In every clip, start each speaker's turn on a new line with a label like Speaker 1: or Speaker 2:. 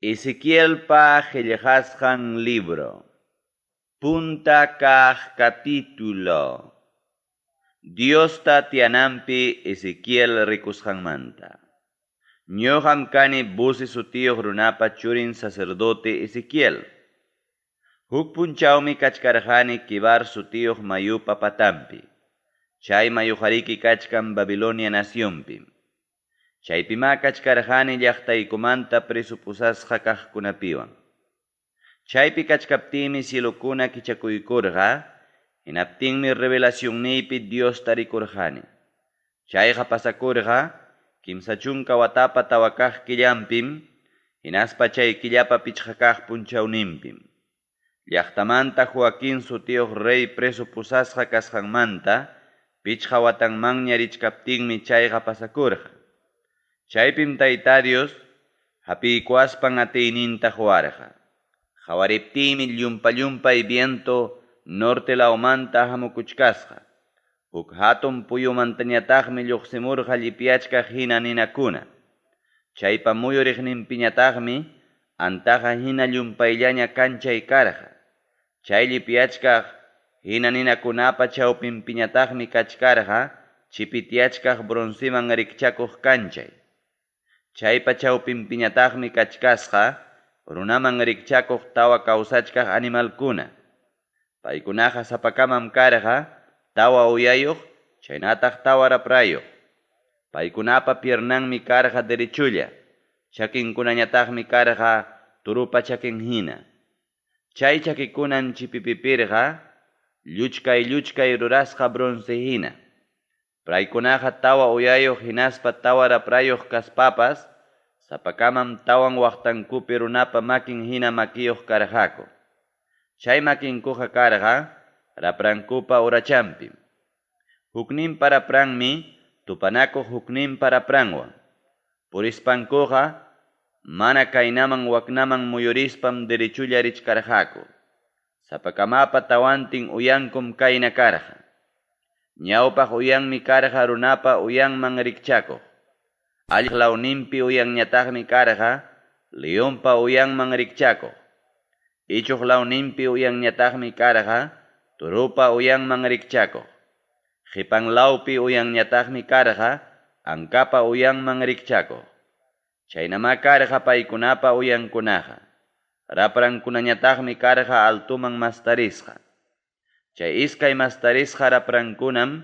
Speaker 1: Ezequielpa qillqasqan libro. Punta kaq capítulo. Diosta tianampi Ezequiel rikusqanmanta. Ñoqam kani Buzi sutiyuq runapa churin sacerdote Ezequiel. Huk punchawmi kachkarqani Kibar sutiyuq mayupa patampi. Chay mayujariki kachkan Babilonia nacionpi. Chaypima kachkarqani llaqtaykumanta presupusasqa kaqkunapiwan. Chaypi kachkaptimi cielokuna kichakuykurqa, hinaptinmi revelacionniypi Dios tarikurqani. Chayqa pasakurqa, kimsa chunka watapa tawakaq killampim, hinaspa chay killapa pichqakaq punchawninpim. Llaqtamanta Joaquín sutiyuq rey presupusasqa kasqanmanta, pichqa watanmanña richkaptinmi chayqa pasakurqa. Chaypim Tayta Dios, hapiykuaspan atiyninta huarqa. Hawariptimi llumpay viento norte laumanta hamukuchkasqa. Huk hatun puyumantañataqmi lluqsimurqa llipiachkaq hina ninakuna. Chaypa muyuriqninpiñataqmi antaqa hina llumpayllaña kanchay karqa. Chay llipiachkaq hina ninakunapa chawpinpiñataqmi kachkarqa chipitiachkaq bronceman rikchakuq kanchay. Chaypa chawpinpiñataqmi kachkasqa runaman rikchakuq tawa kawsachkaq animalkuna. Paykunaqa sapakamam karqa tawa uyayuq, chaynataq tawa raprayuq. Paykunapa piernanmi karqa derechulla, chakinkunañataqmi karqa turupa chakin hina. Chay chakikunan chipipipirqa lluchkay rurasqa bronce hina. Paykunaqa tawa uyayuq hinaspa tawa raprayuq kaspapas, sapakamam tawan waqtankupi runapa makin hina makiyuq karqaku. Chay makinkuqa karqa raprankupa urachampim. Hukninpa rapranmi tupanakuq hukninpa rapranwan. Purispankuqa mana kaynaman waknaman muyurispam derechulla richkarqaku. Sapakamapa tawantin uyankum kayna karqa. Ñawpaq uyanmi karqa runapa uyanman rikchakuq. Alliq lawninpi uyanñataqmi karqa leonpa uyanman rikchakuq. Ichuq lawninpi uyanñataqmi karqa turupa uyanman rikchakuq. Qipanlawpi uyanñataqmi karqa ankapa uyanman rikchakuq. Chaynama karqa paykunapa uyankunaqa. Raprankunañataqmi karqa altuman mastarisqa. Chay iskay mastarisqa raprankunam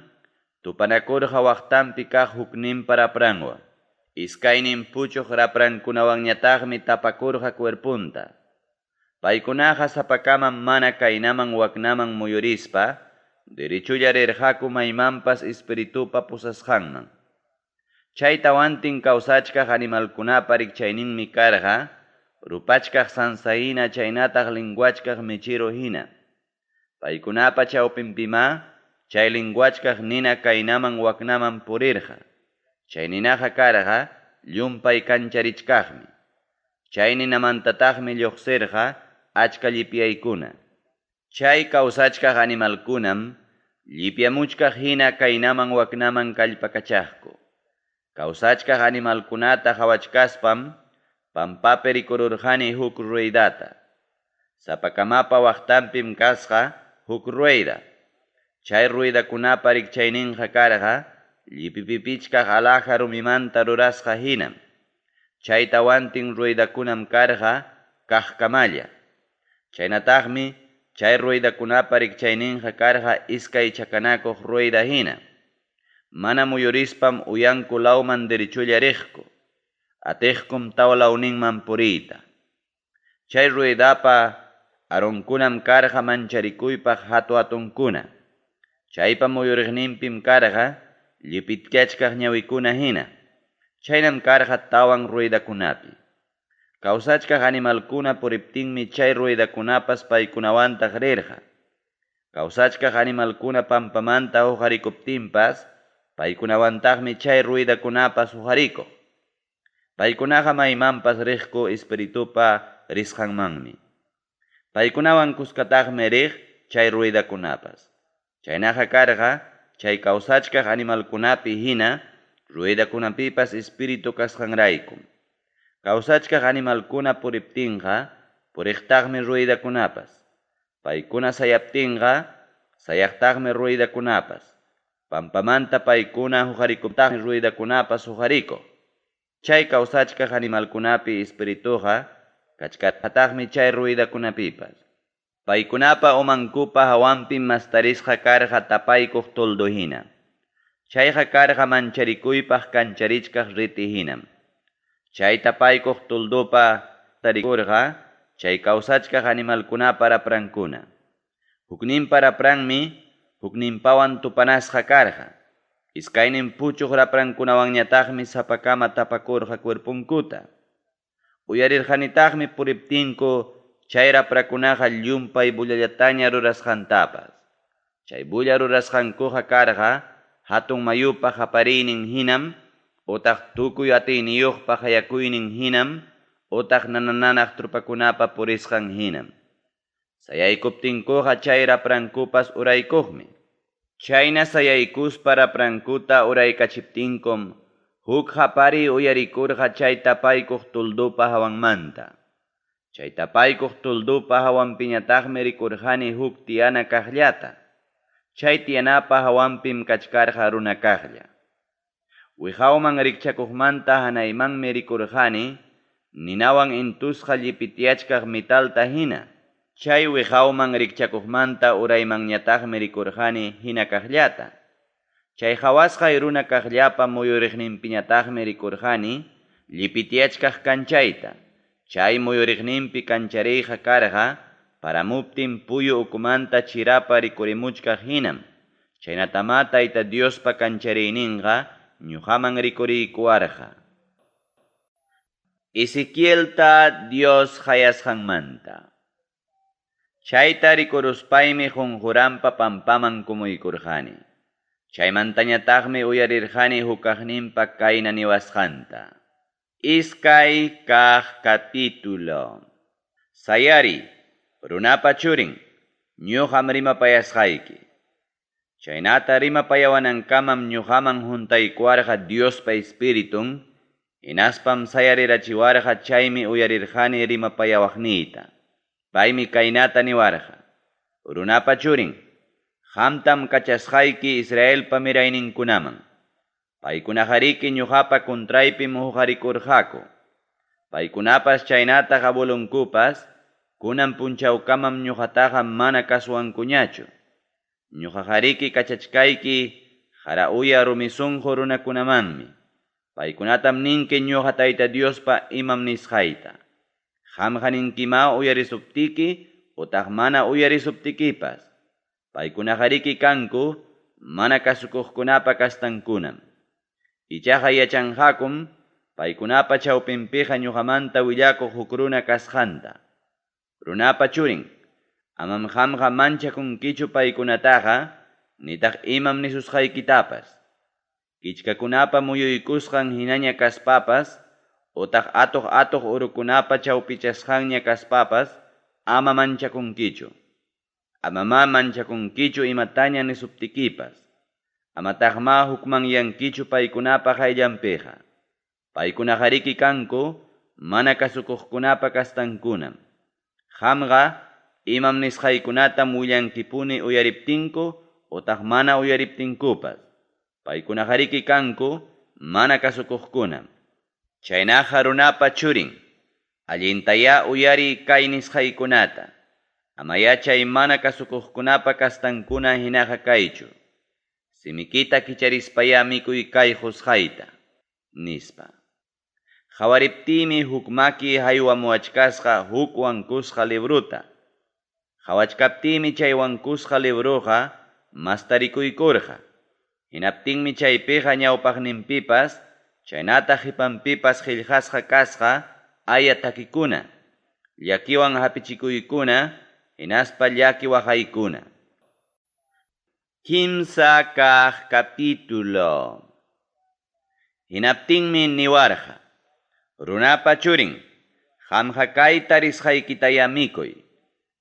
Speaker 1: tupanakurqa waqtanpi kaq hukninpa rapranwan. Iskaynin puchuq raprankunawanñataqmi tapakurqa cuerpunta. Paykunaqa sapakamam mana kaynaman waknaman muyurispa, derechulla rirqaku maymanpas espiritupa pusasqanman. Chay tawantin kawsachkaq animalkunapa rikchayninmi karqa, rupachkaq sansa hina chaynataq linguachkaq mechero hina. Paykunapa chawpinpima, chay linguachkaq nina kaynaman waknaman purirqa. Chay ninaqa karqa llumpay kancharichkaqmi. Chay ninamantataqmi lluqsirqa achka llipyaykuna. Chay kawsachkaq animalkunam llipyamuchkaq hina kaynaman waknaman kallpakachaqku. Kawsachkaq animalkunata hawachkaspam pampapi rikururqani huk ruedata. Sapakamapa waqtanpim kasqa huk rueda. Chay ruedakunapa rikchayninqa karqa llipipipichkaq alaja rumimanta rurasqa hinam. Chay tawantin ruedakunam karqa kaqkamalla. Chaynataqmi chay ruedakunapa rikchayninqa karqa iskay chakanakuq rueda hina. Mana muyurispam uyanku lawman derechulla riqku. Atiqkum tawa lawninman puriyta. Chay ruedapa aronkunam karqa mancharikuypaq hatunkuna. Chaypa muyuriqninpim karqa llipitkachkaq ñawikuna hina. Chaynam karqa tawan ruedakunapi. Kawsachkaq animalkuna puriptinmi chay ruedakunapas paykunawantaq rirqa. Kawsachkaq animalkuna pampamanta huqarikuptinpas, paykunawantaqmi chay ruedakunapas huqarikuq. Paykunaqa maymanpas riqku espiritupa risqanmanmi. Paykunawan kuskataqmi riq chay ruedakunapas. Chaynaqa karqa chay kawsachkaq animalkunapi hina ruedakunapipas espiritu kasqanraykum. Kawsachkaq animalkuna puriptinqa, puriqtaqmi ruidakunapas. Paykuna sayaptinqa, sayaqtaqmi ruidakunapas. Pampamanta paykuna huqarikuptaqmi ruidakunapas huqarikuq. Chay kawsachkaq animalkunapi espirituqa, kachkataqmi chay ruidakunapipas. Paykunapa umankupa hawanpi mastarisqa karqa tapaykuq toldo hina. Chayqa karqa mancharikuypaq kancharichkaq riti hinam. Chay tapaykuq toldopa tarikurqa, chay kawsachkaq animalkunapa raprankuna. Hukninpa rapranmi, hukninpawan tupanasqa karqa. Iskaynin puchuq raprankunawanñataqmi sapakama tapakurqa cuerpunkuta. Uyarirqanitaqmi puriptinku, chay raprakunaqa llumpay bullallataña rurasqantapas. Chay bulla rurasqankuqa karqa, hatun mayupaq apariynin hinam, utaq tukuy atiyniyuqpaq hayakuynin hinam, utaq nanananaq trupakunapa purisqan hinam. Sayaykuptinkuqa chay raprankupas uraykuqmi. Chayna sayaykuspa raprankuta uraykachiptinkum, huk hapari uyarikurqa chay tapaykuq tuldupa hawanmanta. Chay tapaykuq tuldupa hawanpiñataqmi rikurqani huk tiana kaqllata. Chay tianapa hawanpim kachkarqa runa kaqlla. Wihawman rikchakuqmanta hanaymanmi rikurqani, ninawan intusqa llipitiachkaq mitalta hina. Chay wihawman rikchakuqmanta uraymanñataqmi rikurqani hina kaqllata. Chay hawasqay runa kaqllapa muyuriqninpiñataqmi rikurqani, llipitiachkaq kanchayta. Chay muyuriqninpi kanchariyqa karqa, paramuptin puyu ukumanta chirapa rikurimuchkaq hinam. Chaynatama Tayta Diospa kanchariyninqa, ñuqaman rikuriykuwarqa. Ezequielta Dios hayasqanmanta. Chayta rikuruspaymi junjuranpa pampaman kumuykurqani. Chaymantañataqmi uyarirqani hukaqninpa kayna niwasqanta. Iskay kaq capítulo. Sayari, runapa churin, ñuqam rimapayasqayki. Chaynata rimapayawanankama ñuqaman juntaykuwarqa Diospa Espiritun, hinaspam sayarirachiwarqa chaymi uyarirqani rimapayawaqniyta. Paymi kaynata niwarqa. Runapa churin, qamtam kachasqayki Israelpa mirayninkunaman. Paykunajariki ñuqapa kuntraypi huqarikurqaku. Paykunapas chaynata qabulunkupas, kunan punchawkamam ñuqataqa mana kasuwankuñachu. Ñuqajariki kachachkayki harauya rumisunqu runakunamanmi. Paykunatam ninki ñuqa Tayta Diospa imam nisqayta. Qamqa ninkima uyarisuptiki utaq mana uyarisuptikipas. Paykunajariki kanku mana kasukuqkunapa kastankunam. Ichaqa yachanqakum paykunapa chawpinpiqa ñuqamanta willakuq huk runa kasqanta. Runapa churin, amam qamqa manchakunkichu paykunataqa, nitaq imam nisusqaykitapas. Kichkakunapa muyuykusqan hinaña kaspapas, utaq atuq urukunapa chawpichasqanña kaspapas, ama manchakunkichu. Amama manchakunkichu imataña nisuptikipas. Amataqma hukmanyankichu paykunapa qayllanpiqa. Paykunajariki kanku, mana kasukuqkunapa kastankunam. Qamqa, imam nisqaykunatam willankipuni uyariptinku, utaq mana uyariptinkupas. Paykunajariki kanku, mana kasukuqkunam. Chaynaqa runapa churin, allintaya uyari kay nisqaykunata. Amaya chay mana kasukuqkunapa kastankuna hinaqa kaychu. Simikita kicharispaya mikuy kay husqayta, nispa. Hawariptimi huk maki haywamuachkasqa huk wankusqa libruta. Hawachkaptimi chay wankusqa libruqa mastarikuykurqa. Hinaptinmi chaypiqa ñawpaqninpipas, chaynata hipanpipas qillqasqa kasqa aya takikuna, llakiwan hapichikuykuna, hinaspa llaki waqaykuna. Kimsa kaq capítulo. Hinaptinmi niwarqa. Runapa churin, qamqa kayta risqaykitaya mikuy.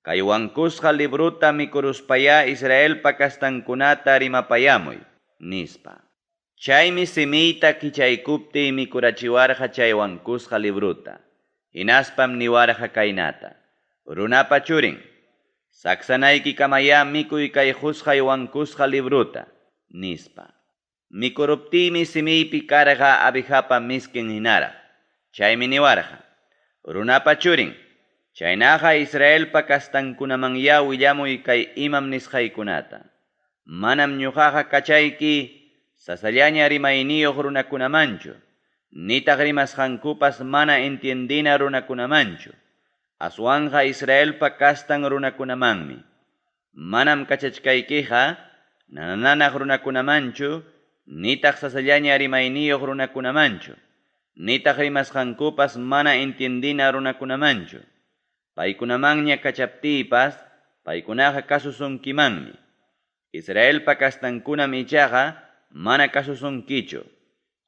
Speaker 1: Kay wankusqa libruta mikuruspaya Israelpa kastankunata rimapayamuy, nispa. Chaymi simita kichaykupti mikurachiwarqa chay wankusqa libruta. Hinaspam niwarqa kaynata. Runapa churin, saksanayki kamaya mikuy kay husqay wankusqa libruta, nispa. Mikuruptimi simiypi karqa abijapa miskin hinaraq. Chaymi niwarqa. Runapa churin, chaynaqa Israelpa kastankunamanya willamuy kay imam nisqaykunata. Manam ñuqaqa kachayki sasallaña rimayniyuq runakunamanchu, nitaq rimasqankupas mana entiendina runakunamanchu. Aswanja Israelpa kastan runakunamanmi. Manam kachachkaykiqa nananaq runakunamanchu, nitaq sasallaña rimayniyuq runakunamanchu, nitaq rimasqankupas mana entiendina runakunamanchu. Paykunamanña kachaptiypas, paykunaqa kasusunkimanmi. Israelpa kastankunam ichaqa mana kasusunkichu.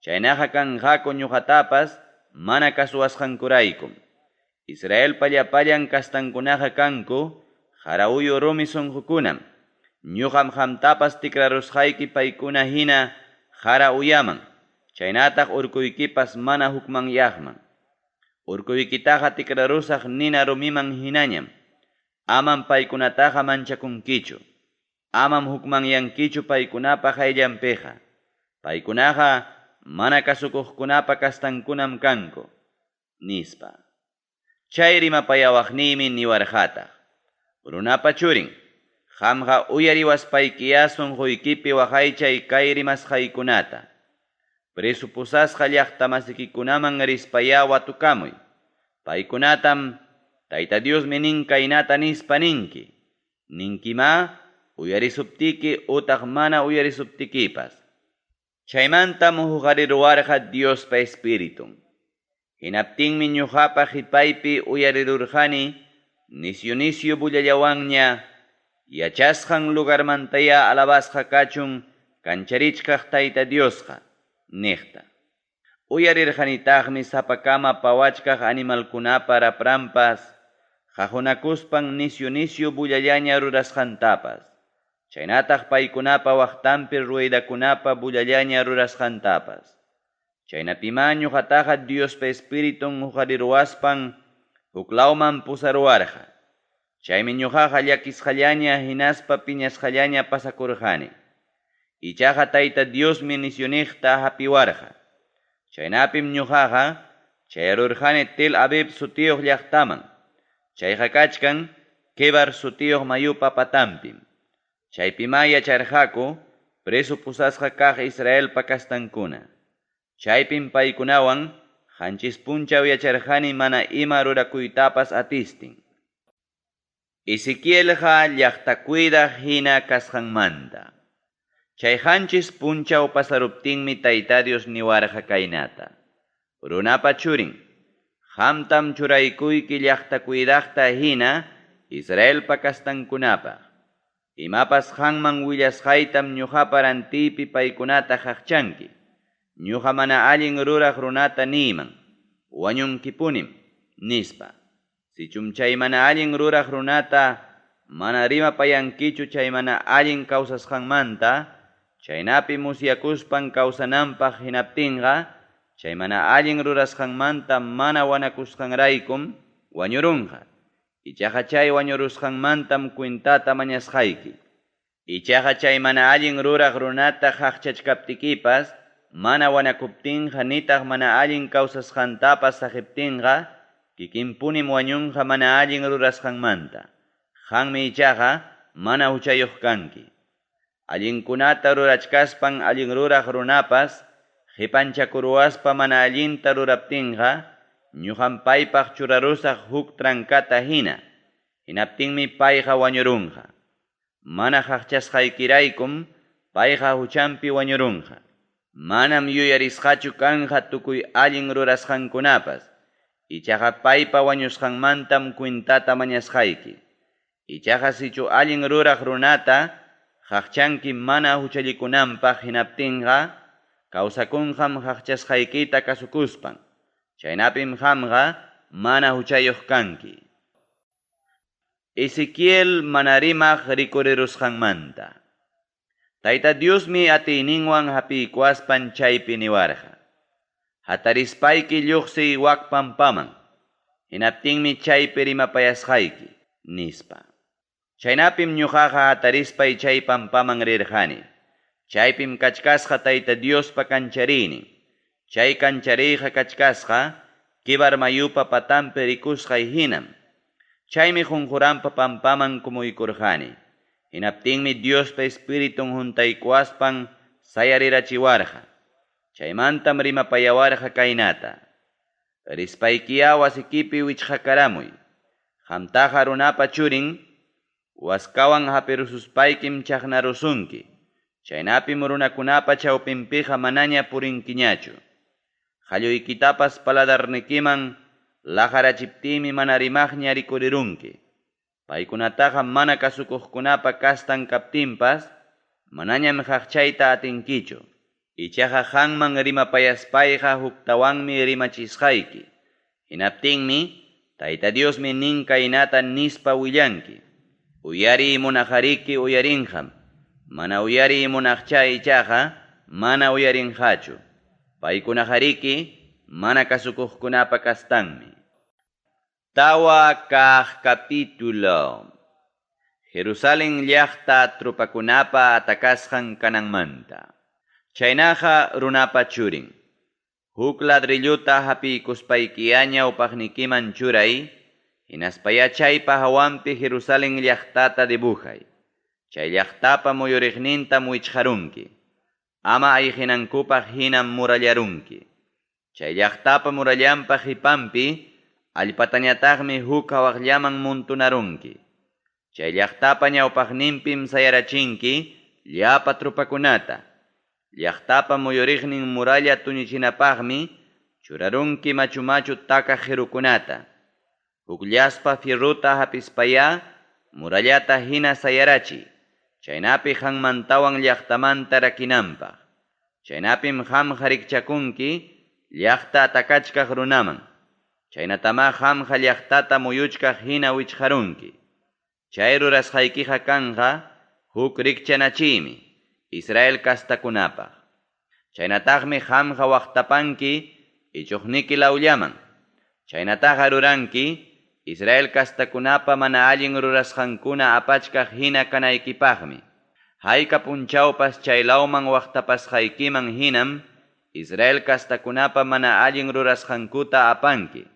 Speaker 1: Chaynaqa kanqaku ñuqatapas mana kasuwasqankuraykum. Israelpa llapallan kastankunaqa kanku harahuyu rumi sunqukunam. Ñuqam hamtapas tikrarusqayki paykuna hina hara uyaman. Chaynataq urkuykipas mana hukmanyaqman. Urkuykitaqa tikrarusaq nina rumiman hinañam. Amam paykunataqa manchakunkichu. Amam hukmanyankichu paykunapa hayllanpiqa. Paykunaqa mana kasukuqkunapa kastankunam kanku, nispa. Chay rimapayawaqniymi niwarqataq. Runapa churin, qamqa uyariwaspaykiya sunquykipi waqaychay kay rimasqaykunata. Presupusasqa llaqta masikikunaman rispaya watukamuy. Paykunatam Tayta Diosmi nin kaynata nispa ninki. Ninkima uyarisuptiki utaq mana uyarisuptikipas. Chaymantam huqariruwarqa Diospa Espiritun. Hinaptinmi ñuqapa qhipaypi uyarirurqani nisyu bullallawanña yachasqan lugarmantaya alabasqa kachun kancharichkaq Tayta Diosqa, niqta. Uyarirqanitaqmi sapakama pawachkaq animalkunapa rapranpas qahunakuspan nisyu bullallaña rurasqantapas. Chaynataq paykunapa waqtanpi ruidakunapa bullallaña rurasqantapas. Chaynapima ñuqataqa Diospa Espiritun huqariruwaspan huklawman pusaruwarqa. Chaymi ñuqaqa llakisqallaña hinaspa piñasqallaña pasakurqani. Ichaqa Tayta Diosmi nisyuniqta hapiwarqa. Chaynapim ñuqaqa chayarurqani Tel Aviv sutiyuq llaqtaman. Chayqa kachkan Kebar sutiyuq mayupa patampim. Chaypima yacharqaku preso pusasqa kaq Israelpa kastankuna. Chaypim paykunawan qanchis punchaw yacharqani mana ima rurakuytapas atistin. Ezequielqa llaqta cuidaq hina kasqanmanta. Chay qanchis punchaw pasaruptinmi Tayta Dios niwarqa kaynata. Runapa churin, qamtam churaykuyki llaqta cuidaqta hina Israelpa kastankunapaq. Imapas qanman willasqaytam ñuqapa rantiypi paykunata qaqchanki. Ñuqa mana allin ruraq runata niyman, wañunkipunim, nispa. Sichum chay mana allin ruraq runata mana rimapayankichu chay mana allin kawsasqanmanta, chaynapi musyakuspan kawsananpaq hinaptinqa, chay mana allin rurasqanmanta mana wanakusqanraykum wañurunqa. Ichaqa chay wañurusqanmantam cuintata mañasqayki. Ichaqa chay mana allin ruraq runata qaqchachkaptikipas, mana wanakuptinqa nitaq mana allin kawsasqantapas saqiptinqa, kikinpunim wañunqa mana allin rurasqanmanta. Qanmi ichaqa mana huchayuq kanki. Allinkunata rurachkaspan allin ruraq runapas, qipanchakuruwaspa mana allinta ruraptinqa, ñuqam paypaq churarusaq huk trankata hina. Hinaptinmi payqa wañurunqa. Mana qaqchasqaykiraykum payqa huchanpi wañurunqa. Manam yuyarisqachu kanqa tukuy allin rurasqankunapas. Ichaqa paypa wañusqanmantam cuintata mañasqayki. Ichaqa sichu allin ruraq runata qaqchanki mana huchallikunanpaq hinaptinqa, kawsakunqam qaqchasqaykita kasukuspan. Chaynapim qamqa mana huchayuq kanki. Ezequiel mana rimaq rikurirusqanmanta. Tayta Diosmi atininwan hapikuaspan chaypi niwarqa. Hatarispayki lluqsi wakpampaman. Hinaptinmi chaypi rimapayasqayki, nispa. Chaynapim ñuqaqa hatarispay chay pampaman rirqani. Chaypim kachkasqa Tayta Diospa kancharini. Chay kanchariyqa kachkasqa kibar mayupa patampi rikusqay hinam. Chaymi qunquranpa pampaman kumuykurqani. Hinaptinmi Diospa Espiritun juntaykuaspan sayarirachiwarqa. Chaymantam rimapayawarqa kaynata. Rispaykiya wasikipi wichqakaramuy. Qamtaqa runapa churin, waskawan hapirususpaykim chaqnarusunki. Chaynapim runakunapa chawpinpiqa manaña purinkiñachu. Qalluykitapas paladarnikiman lajarachiptimi mana rimaqña rikurirunki. Paykunataqa mana kasukuqkunapa kastan kaptinpas manañam haqchayta atinkichu. Ichaqa qanman rimapayaspayqa huktawanmi rimachisqayki. Hinaptinmi Tayta Diosmi nin kaynata nispa willanki. Uyari munajariki uyarinqam. Mana uyari munaqcha ichaqa mana uyarinqachu. Paykunajariki mana kasukuqkunapa kastanmi. Tawa kaq capítulo. Jerusalén llaqta trupakunapa atakasqan kananmanta. Chaynaqa runapa churin. Huk ladrilluta hapiykuspaykiyaña upaqnikiman churay. Hinaspaya chaypa hawanpi Jerusalén llaqtata dibujay. Chay llaqtapa muyuriqnintam wichqarunki. Ama ayqinankupaq hinam murallarunki. Chay llaqtapa murallanpa qipampi allpatañataqmi huk hawaqllaman muntunarunki. Chay llaqtapa ñawpaqninpim sayarachinki llapa trupakunata. Llaqtapa muyuriqnin muralla tuñichinapaqmi churarunki machu taka qirukunata. Huk llaspa fierruta hapispaya murallata hina sayarachi. Chaynapi qanmantawan llaqtamanta rakinanpaq. Chaynapim qamqa rikchakunki llaqta atakachkaq runaman. Chaynatama qamqa llaqtata muyuchkaq hina wichqarunki. Chay rurasqaykiqa kanqa huk rikchanachimi Israel kastakunapaq. Chaynataqmi qamqa waqtapanki ichuqniki lawllaman. Chaynataqa ruranki Israel kastakunapa mana allin rurasqankuna apachkaq hina kanaykipaqmi. Hayka punchawpas chaylawman waqtapasqaykiman hinam Israel kastakunapa mana allin rurasqankuta apanki.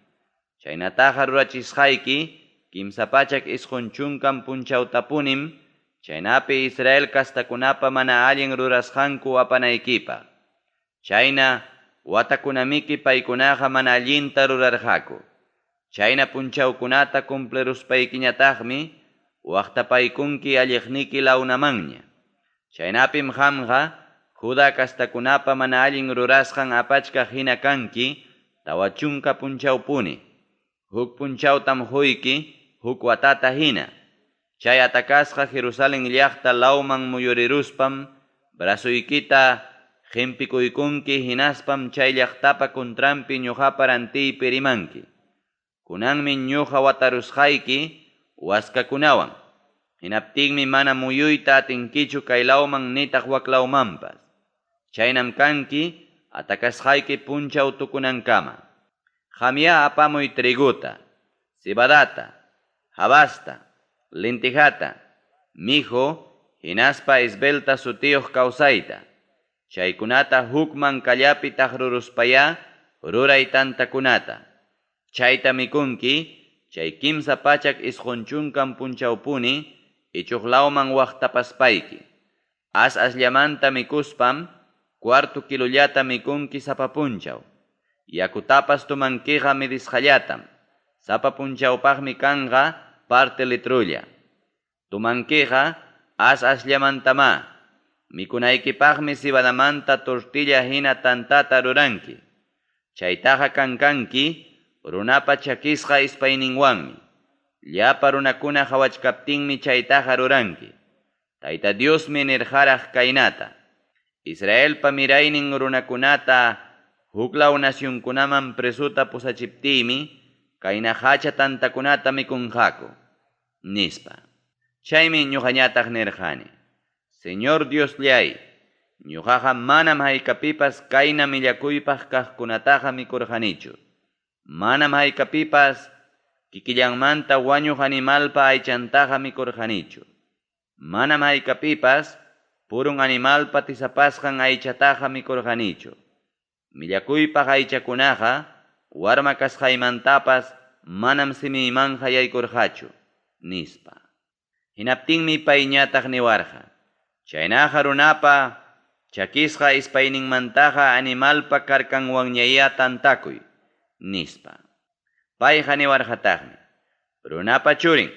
Speaker 1: Chaynataqa rurachisqayki kimsa pachak isqunchunkan punchawtapunim. Chaynapi Israel kastakunapa mana allin rurasqanku apanaykipaq. Chayna watakunamiki paykunaqa mana allinta rurarqaku. Chayna punchawkunata cumpleruspaykiñataqmi waqtapaykunki alliqniki lawnamanña. Chaynapim qamqa Juda kastakunapa mana allin rurasqan apachkaq hina kanki tawa chunka punchawpuni. Huk punchawtam huyki huk watata hina. Chay atakasqa Jerusalén llaqta lawman muyuriruspam brasuykita qhimpikuykunki hinaspam chay llaqtapa kuntranpi ñuqapa rantiypi rimanki. Kunanmi ñuqa watarusqayki waskakunawan. Hinaptinmi mana muyuyta atinkichu kay lawman nitaq wak lawmanpas. Chaynam kanki atakasqayki punchaw tukunankama. Qamya apamuy triguta, cebadata, habasta, lentejata, mijo, hinaspa esbelta sutiyuq kawsayta. Chaykunata hukman kallapi taqruruspaya ruray tantakunata. Chayta mikunki, chay kimsa pachak isqunchunkan punchawpuni ichuqlawman waqtapaspayki. As'aslamanta mikuspam, cuarto kilullata mikunki sapa punchaw. Yakutapas tumankiqa midisqallatam. Sapa punchawpaqmi kanqa parte litrulla. Tumankiqa as'aslamantama. Mikunaykipaqmi cebadamanta tortilla hina tantata ruranki. Chaytaqa kankanki runapa chakisqa ispayninwanmi. Llapa runakuna hawachkaptinmi chaytaqa ruranki. Tayta Diosmi nirqaraq kaynata. Israelpa miraynin runakunata huklaw nasyunkunaman presuta pusachiptimi kayna hacha tantakunata mikunqaku nispa. Chaymi ñuqañataq nirqani. Señor Dios llay, ñuqaqa manam haykapipas kayna millakuypaq kaqkunataqa mikurqanichu. Manam haykapipas kikillanmanta wañuq animalpa aychantaqa mikurqanichu. Manam haykapipas purun animalpa tisapasqan aychataqa mikurqanichu. Millakuypaq aychakunaqa warma kasqaymantapas manam simimanja yaykurqachu, nispa. Hinaptinmi payñataq niwarqa, chaynaqa runapa chakisqa ispayninmantaqa animalpa karkanwanñaya tantakuy, nispa. Payqa niwarqataqmi, runapa churin,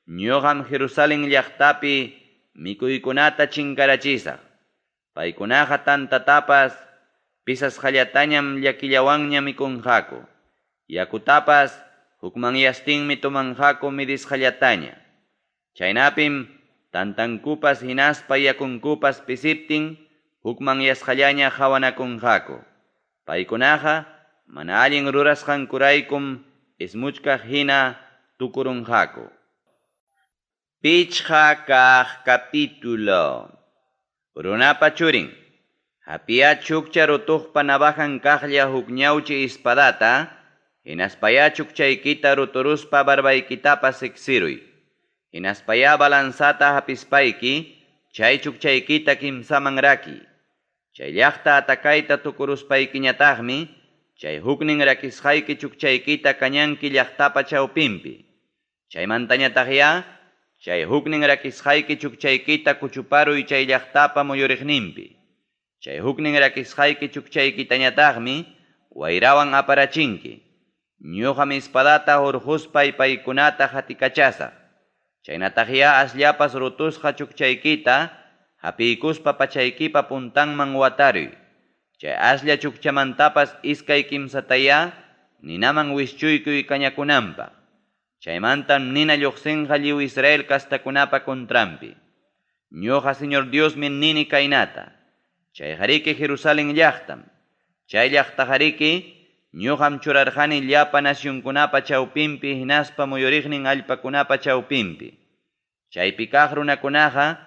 Speaker 1: ñuqam Jerusalén llaqtapi mikuykunata chinkarachisaq. Paykunaqa tantatapas pisasqallatañam llakillawanña mikunqaku. Yakutapas hukmanyastinmi tumanqaku midisqallataña. Chaynapim tantankupas hinaspa yakunkupas pisiptin hukmanyasqallaña hawanakunqaku. Paykunaqa mana allin rurasqankuraykum ismuchkaq hina tukurunqaku. Pichqa kaq capítulo. Runapa churin, hapia chukcha rutuqpa nabajan kaqlla huk ñawchi ispadata, hinaspaya chukchaykita ruturuspa barbaykitapas siksiruy. Hinaspaya balansata hapispayki, chay chukchaykita kimsaman raki. Chay llaqta atakayta tukuruspaykiñataqmi, chay huknin rakisqayki chukchaykita kañanki llaqtapa chawpinpi. Chaymantañataqya, chay huknin rakisqayki chukchaykita kuchuparuy chay llaqtapa muyuriqninpi. Chay huknin rakisqayki chukchaykitañataqmi wayrawan aparachinki. Ñuqam ispadata hurquspay paykunata hatikachasaq. Chaynataqya asllapas rutusqa chukchaykita hapiykuspa pachaykipa puntanman wataruy. Chay aslla chukchamantapas iskay kimsataya ninaman wischuykuy kañakunanpaq. Chaymantam nina lluqsinqa lliw Israel castakunapa contrampi. Ñuqa Señor Diosmi nini kaynata. Chay qariki Jerusalén llaqtam. Chay llaqta qariki ñuqam churarqani llapa nacionkunapa chawpinpi hinaspa muyuriqnin allpakunapa chawpinpi. Chaypi kaq runakunaqa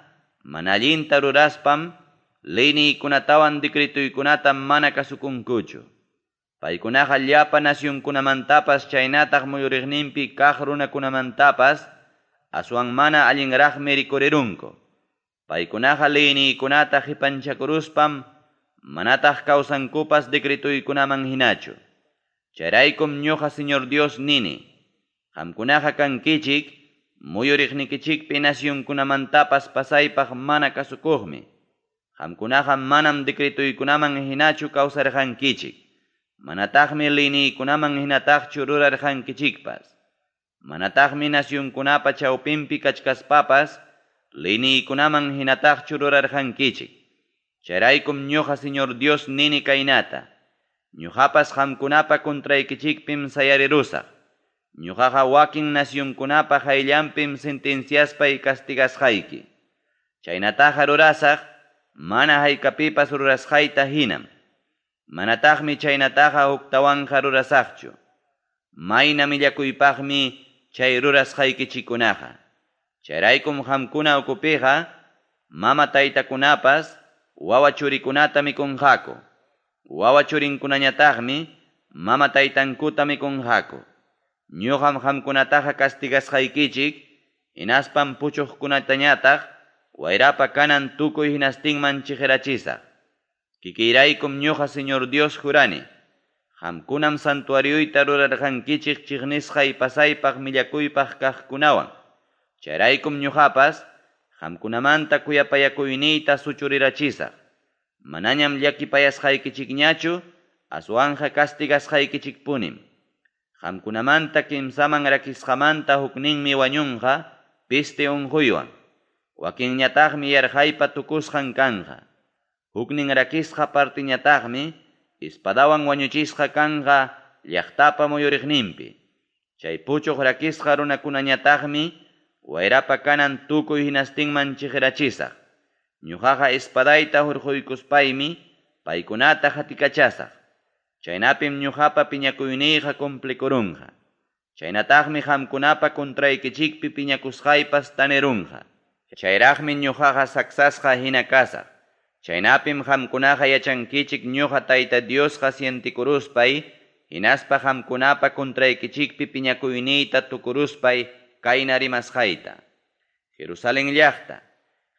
Speaker 1: mana allinta ruraspam leyniykunatawan decretuykunatam mana kasukunkuchu. Paykunaqa llapa nacionkunamantapas chaynataq muyuriqninpi kaq runakunamantapas aswan mana allinraqmi rikurirunku. Paykunaqa leyniykunata qipanchakuruspam manataq kawsankupas decretuykunaman hinachu. Chayraykum ñuqa Señor Dios nini, qamkunaqa kankichik muyuriqnikichikpi nacionkunamantapas pasaypaq mana kasukuqmi. Qamkunaqa manam decretuykunaman hinachu kawsarqankichik. Manataqmi leyniykunaman hinataqchu rurarqankichikpas. Manataqmi nacionkunapa chawpinpi kachkaspapas leyniykunaman hinataqchu rurarqankichik. Chayraykum ñuqa Señor Dios nini kaynata. Ñuqapas qamkunapa kontraykichikpim sayarirusaq. Ñuqaqa wakin nacionkunapa hayllanpim sentenciaspay castigasqayki. Chaynataqa rurasaq mana haykapipas rurasqayta hinam. Manataqmi chaynataqa uktawanqa rurasaqchu. Mayna millakuypaqmi chay rurasqaykichikunaqa. Chayraykum qamkuna ukupiqa mama taytakunapas wawa churikunata mikunqaku. Wawa churinkunañataqmi mama taytankuta mikunqaku. Ñuqam qamkunataqa castigasqaykichik, hinaspam puchuqkunatañataq wayrapa kanan tukuy hinastinman chiqirachisaq. Kikiyraykum ñuqa Señor Dios jurani, qamkunam santuariyuyta rurarqankichik chiqnisqay pasaypaq millakuypaq kaqkunawan. Chayraykum ñuqapas qamkunamanta kuyapayakuyniyta suchurirachisaq. Manañam llakipayasqaykichikñachu, aswanja castigasqaykichikpunim. Qamkunamanta kimsaman rakisqamanta hukninmi wañunqa piste unquywan. Wakinñataqmi yarqaypa tukusqan kanqa. Huknin rakisqa partiñataqmi ispadawan wañuchisqa kanqa llaqtapa muyuriqninpi. Chay puchuq rakisqa runakunañataqmi wayrapa kanan tukuy hinastinman chiqirachisaq. Ñuqaqa espadayta hurquykuspaymi paykunata hatikachasaq. Chaynapim ñuqapa piñakuyniyqa cumplikurunqa. Chaynataqmi qamkunapa kontraykichikpi piñakusqaypas tanerunqa. Chayraqmi ñuqaqa saksasqa hina kasaq. Chaynapim qamkunaqa yachankichik ñuqa Tayta Diosqa sientikuruspay, hinaspa qamkunapa contraykichikpi piñakuyniyta tukuruspay kayna rimasqayta. Jerusalén llaqta,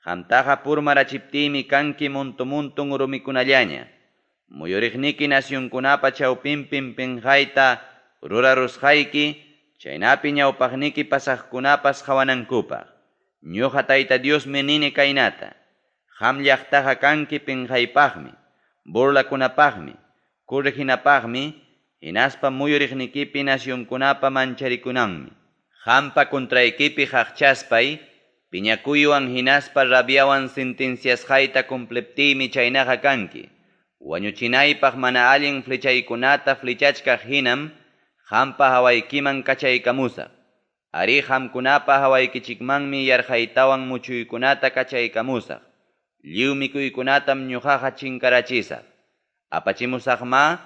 Speaker 1: qamtaqa purmarachiptiymi kanki muntumun rumikunallaña. Muyuriqniki nacionkunapa chawpinpin pinqayta rurarusqayki, chaynapi ñawpaqniki pasaqkunapas qawanankupaq. Ñuqa Tayta Diosmi nini kaynata. Qam llaqtaqa kanki pinqaypaqmi, burlakunapaqmi, kurrijinapaqmi, hinaspa muyuriqnikipi nacionkunapa mancharikunanmi. Qampa contraykipi qaqchaspay, piñakuywan hinaspa rabiawan sentenciasqayta cumpleptiymi chaynaqa kanki. Wañuchinaypaq mana allin flechaykunata flechachkaq hinam, qampa hawaykiman kachaykamusaq. Ari qamkunapa hawaykichikmanmi yarqaytawan muchuykunata kachaykamusaq. Lliw mikuykunatam ñuqaqa chinkarachisaq. Apachimusaqma,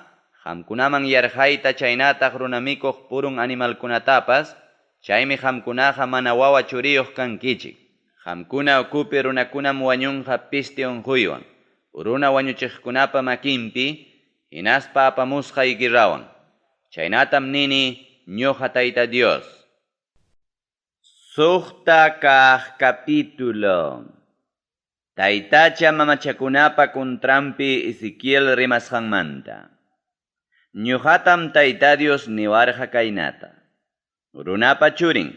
Speaker 1: qamkunaman yarqayta chaynataq runamikuq purun animalkunatapas, chaymi qamkunaqa mana wawa churiyuq kankichik. Qamkuna ukupi runakunam wañunqa pisti unquywan, runa wañuchiqkunapa makinpi, hinaspa apamusqa igirrawan. Chaynatam nini ñuqa Tayta Dios. Suqta kaq capítulo. Taytacha mamachakunapa kuntrampi Ezequiel rimasqanmanta. Ñuqatam Tayta Dios niwarqa kaynata. Runapa churin,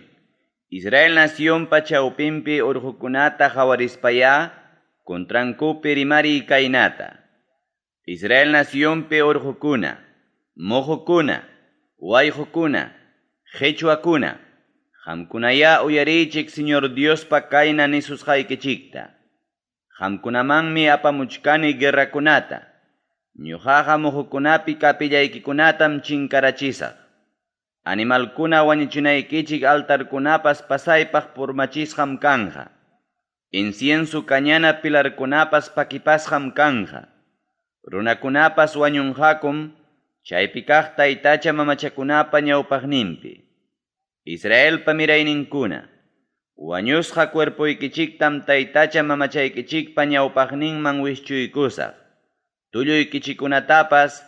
Speaker 1: Israel nacionpa chawpinpi urqukunata qawarispaya, kuntrankupi rimari kaynata. Israel nacionpi urqukuna, muqukuna, wayqukuna, qechwakuna, qamkunaya uyarichik Señor Diospa kayna nisusqaykichikta. Qamkunamanmi apamuchkani guerrakunata. Ñuqaqa muqkunapi kapillaykunatam chinkarachisaq. Animalkuna wañuchinaykichik altarkunapas pasaypaq purmachisqam kanja. Incienso cañana pilarkunapas pakipasqam kanja. Runakunapas wañunqakum chaypi kaq taytacha mamachakunapa ñawpaqninpi. Israelpa mirayninkuna, wañusqa cuerpuykichiktam taytacha mamachaykichikpa ñawpaqninman wischuykusaq. Tulluykichikunatapas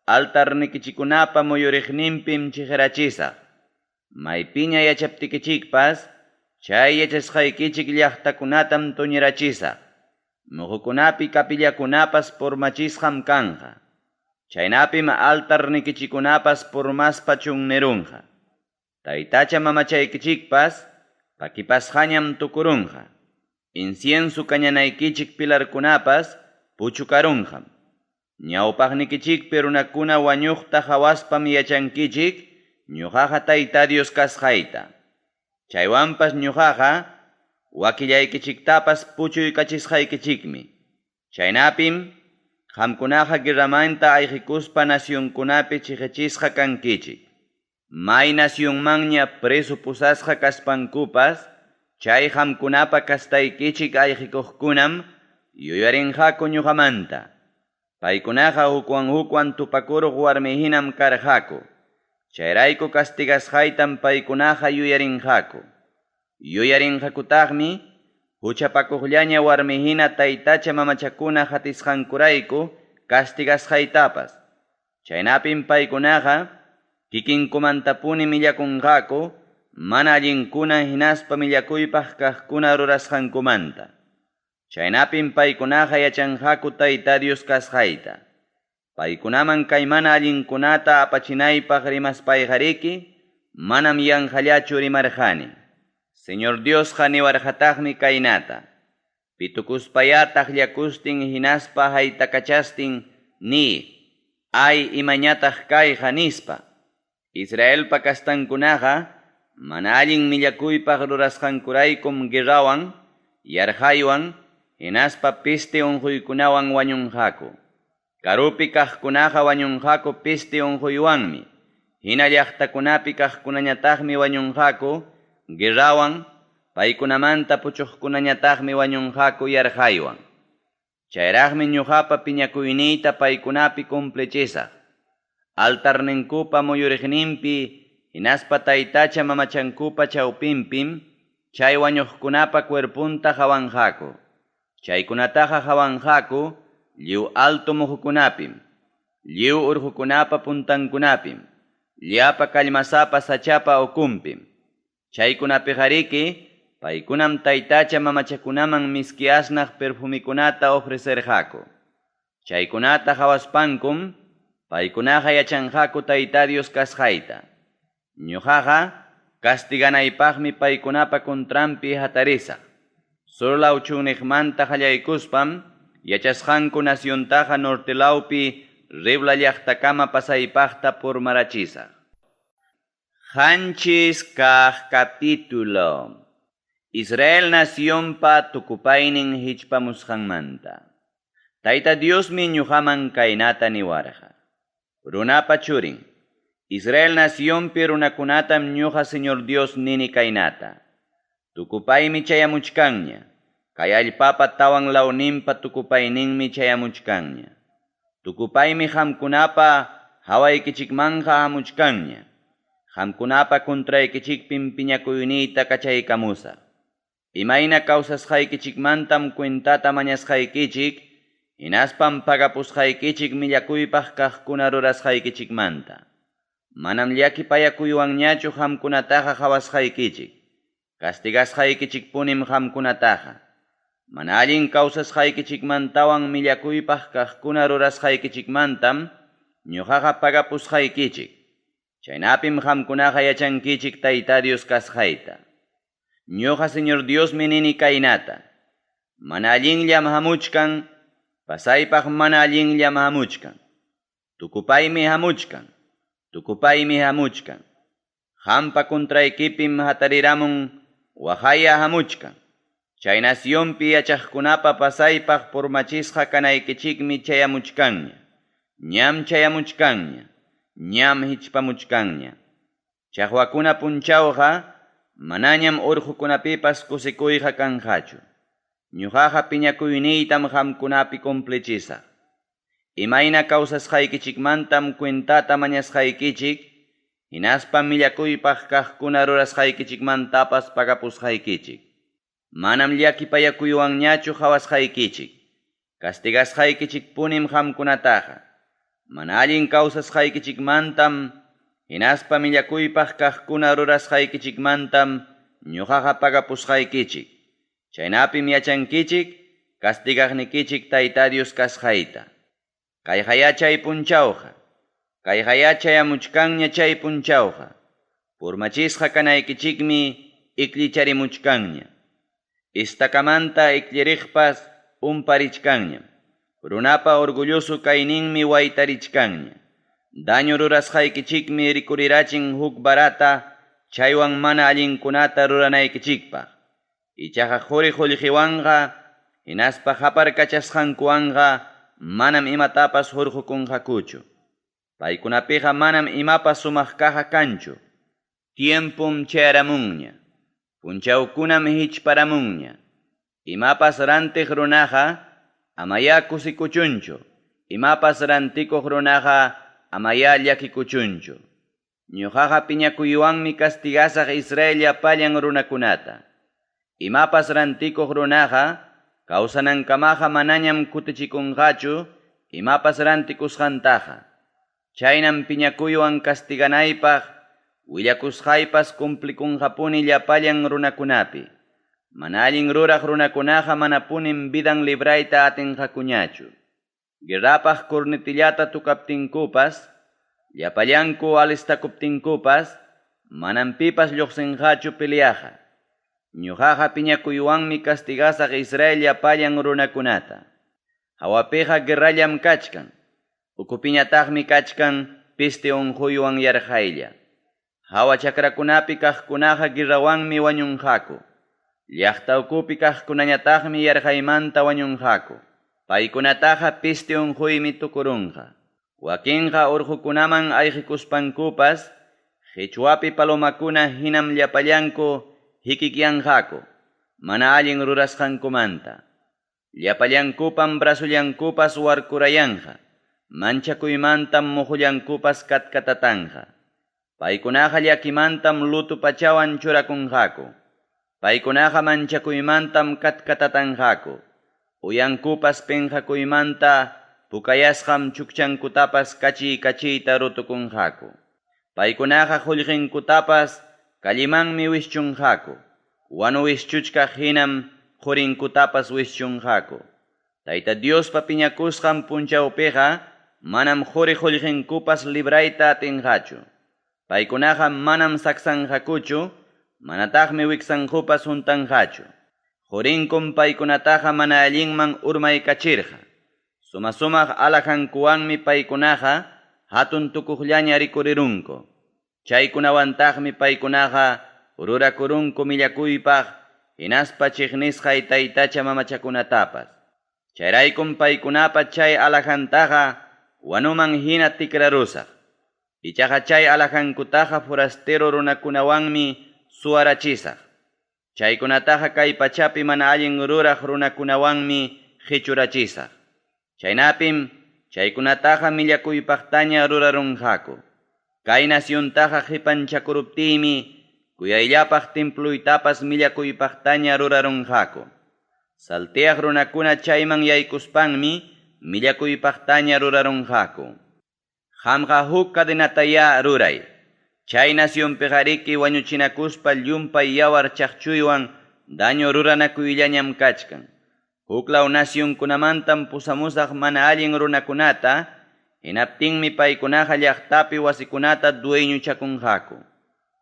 Speaker 1: altarnikichikunapa muyuriqninpim chiqrachisaq. Maypiña yachaptikichikpas, chay yachasqaykichik llaqtakunatam tuñirachisaq. Muqkunapi kapillakunapas purmachisqam kanja. Chaynapim altarnikichikunapas purmaspa chunnerunqa. Taytacha mamachaykichikpas pakipasqañam tukurunqa. Incienso kañanaykichik pilarkunapas puchukarunqam. Ñawpaqnikichikpi runakuna wañuqta hawaspam yachankichik, ñuqaqa Tayta Dios kasqayta. Chaywanpas ñuqaqa wakillaykichiktapas puchuykachisqaykichikmi. Chaynapim qamkunaqa guerramanta ayqikuspa nacionkunapi chiqichisqa kankichik. May nacionmanña preso pusasqa kaspankupas, chay qamkunapa kastaykichik ayqikuqkunam yuyarinqaku ñuqamanta. Paykunaqa hukwan tupakuruq warmihinam karqaku. Chayrayku castigasqaytam paykunaqa yuyarinqaku. Yuyarinqakutaqmi huchapakuqllaña warmihina taytacha mamachakuna hatisqankurayku castigasqaytapas. Chaynapim paykunaqa kikinkumantapuni millakunqaku, mana allinkuna hinaspa millakuypaq kaqkuna rurasqankumanta. Chaynapim paykunaqa yachanqaku Tayta Dios kasqayta. Paykunaman kay mana allinkunata apachinaypaq rimaspayqariki, manam yanqallachu rimarqani. Señor Diosqa niwarqataqmi kaynata. Pitukuspayataq llakustin hinaspa haytakachastin ni, ay imañataq kayqa nispa. Israelpa kastankunaqa mana allin millakuypaq rurasqankuraykum guerrawan, yarqaywan, hinaspa piste unquykunawan wañunqaku. Karupi kaqkunaqa wañunqaku piste unquywanmi. Hina llaqtakunapi kaqkunañataqmi wañunqaku guerrawan, paykunamanta puchuqkunañataqmi wañunqaku yarqaywan. Chayraqmi ñuqapa piñakuyniyta paykunapi cumplechisaq. Altarninkupa muyuriqninpi, hinaspa taytacha mamachankupa chawpinpim, chay wañuqkunapa cuerpunta hawanqaku. Chaykunataqa hawanqaku lliw alto muhukunapim, lliw urqukunapa puntankunapim, llapa kallmasapa sachapa ukumpim. Chaykunapiqariki paykunam taytacha mamachakunaman miski asnaq perfumikunata ofrecerqaku. Chaykunata hawaspankum paykunaqa yachanqaku Tayta Dios kasqayta. Ñuqaqa castiganaypaqmi paykunapa contrampi hatarisaq. Surla uchunniqmanta qallaykuspam yachasqanku naciontaqa nortelawpi Ribla llaqtakama pasaypaqta purmarachisaq. Qanchis kaq capítulo. Israel nacionpa tukupaynin hichpamusqanmanta. Tayta Diosmi ñuqaman kaynata niwarqa. Runapa churin. Israel nacionpi runakunatam ñuqa Señor Dios nini kaynata. Tukupaymi chayamuchkanña. Kay allpapa tawan lawninpa tukupayninmi chayamuchkanña. Tukupaymi qamkunapa hawaykichikmanqa hamuchkanña. Qamkunapa kontraykichikpin piñakuyniyta kachaykamusa. Imayna kawsasqaykichikmantam cuentata mañasqaykichik, hinaspam pagapusqaykichik millakuypaq kaqkuna rurasqaykichikmanta. Manam llakipayakuywanñachu qamkunataqa hawasqaykichik. Castigasqaykichikpunim qamkunataqa. Mana allin kawsasqaykichikmantawan millakuypaq kaqkuna rurasqaykichikmantam ñuqaqa pagapusqaykichik. Chaynapim qamkunaqa yachankichik Tayta Dios kasqayta. Ñuqa Señor Diosmi nini kaynata. Mana allinllam hamuchkan, pasaypaq mana allinllam hamuchkan. Tukupaymi hamuchkan, tukupaymi hamuchkan. Qampa kontraykipim hatariramun wahaya hamuchkan. Chay nacionpi yachaqkunapa pasaypaq purmachisqa kanaykichikmi chayamuchkanña. Ñam chayamuchkanña, ñam hichpamuchkanña. Chaqwakuna punchawqa manañam urqukunapipas kusikuyqa kanqachu. Ñuqaqa piñakuyniytam qamkunapi complechisaq. Imayna kawsasqaykichikmantam cuentata mañasqaykichik, hinaspa millakuypaq kaqkuna rurasqaykichikmantapas pagapusqaykichik. Manam llakipayakuywanñachu hawasqaykichik. Castigasqaykichikpunim qamkunataqa. Mana allin kawsasqaykichikmantam, hinaspa millakuypaq kaqkuna rurasqaykichikmantam ñuqaqa pagapusqaykichik. Chaynapim yachankichik, castigaqnikichik Tayta Dios kasqayta. Kayqaya chay punchawqa, kayqaya chayamuchkanña chay punchawqa. Purmachisqa kanaykichikmi iklicharimuchkanña. Istakamanta ikliriqpas umparichkanña. Runapa orgulloso kayninmi waytarichkanña. Daño rurasqaykichikmi rikurirachin huk barata chaywan mana allinkunata ruranaykichikpaq. Ichaqa quri qullqiwanqa hinaspa haparkachasqankuwanqa manam imatapas hurqukunqakuchu. Paykunapiqa manam imapas sumaqkaqa kanchu. Tiempum chayaramunña. Punchawkunam hichparamunña. Imapas rantiq runaqa amaya kusikuchunchu. Imapas rantikuq runaqa amaya llakikuchunchu. Ñuqaqa piñakuywanmi castigasaq Israel llapallan runakunata. Imapas rantikuq runaqa kawsanankamaqa manañam kutichikunqachu imapas rantikusqantaqa. Chaynam piñakuywan castiganaypaq willakusqaypas cumplikunqapuni llapallan runakunapi. Mana allin ruraq runakunaqa manapunim vidan librayta atinqakuñachu. Guerrapaq kurnitillata tukaptinkupas, llapallanku alistakuptinkupas, manam pipas lluqsinqachu peleaqa. Ñuqaqa piñakuywanmi castigasaq Israel llapallan runakunata. Hawapiqa guerrallam kachkan. Ukupiñataqmi kachkan piste unquywan yarqaylla. Hawa chakrakunapi kaqkunaqa guerrawanmi wañunqaku. Llaqta ukupi kaqkunañataqmi yarqaymanta wañunqaku. Paykunataqa piste unquymi tukurunqa. Wakinqa urqukunaman ayqikuspankupas, Qhichwapi palomakuna hinam llapallanku hikikyanqaku, mana allin rurasqankumanta. Llapallankupan brasullankupas warkurayanqa, manchakuymantam muqullankupas katkatatanqa. Paykunaqa llakimantam lutu pachawan churakunqaku. Paykunaqa manchakuymantam katkatatanqaku. Uyankupas penqakuymanta pukayasqam chukchankutapas kachiyta rutukunqaku. Paykunaqa qullqinkutapas kallimanmi wischunqaku. Wanu wischuchkaq hinam qurinkutapas wischunqaku. Tayta Diospa piñakusqan punchawpiqa manam quri qullqinkupas librayta atinqachu. Paykunaqa manam saksanqakuchu, manataqmi wiksanqupas juntanqachu. Qurinkum paykunataqa mana allinman urmaykachirqa. Sumaq alajankuwanmi paykunaqa hatun tukuqllaña rikurirunku. Chaykunawantaqmi paykunaqa rurakurunku millakuypaq hinaspa chiqnisqay taytacha mamachakunatapas. Chayraykum paykunapa chay alajantaqa wanuman hina tikrarusaq. Ichaqa chay alajankutaqa forastero runakunawanmi suwarachisaq. Chaykunataqa kay pachapi mana allin ruraq runakunawanmi hichurachisaq. Chaynapim chaykunataqa millakuypaqtaña rurarunqaku. Kay nasyuntaqa qipanchakuruptiymi kuyayllapaq templuytapas millakuypaqtaña rurarunqaku. Salteaq runakuna chayman yaykuspanmi millakuypaqtaña rurarunqaku. Qamqa huk cadenataya ruray. Chay nasyunpiqa riki wañuchinakuspa llumpay yawar chaqchuywan daño ruranakuyllañam kachkan. Huklaw nasyunkunamantam pusamusaq mana allin runakunata, hinaptinmi paykunaqa llaqtapi wasikunata dueñuchakunqaku.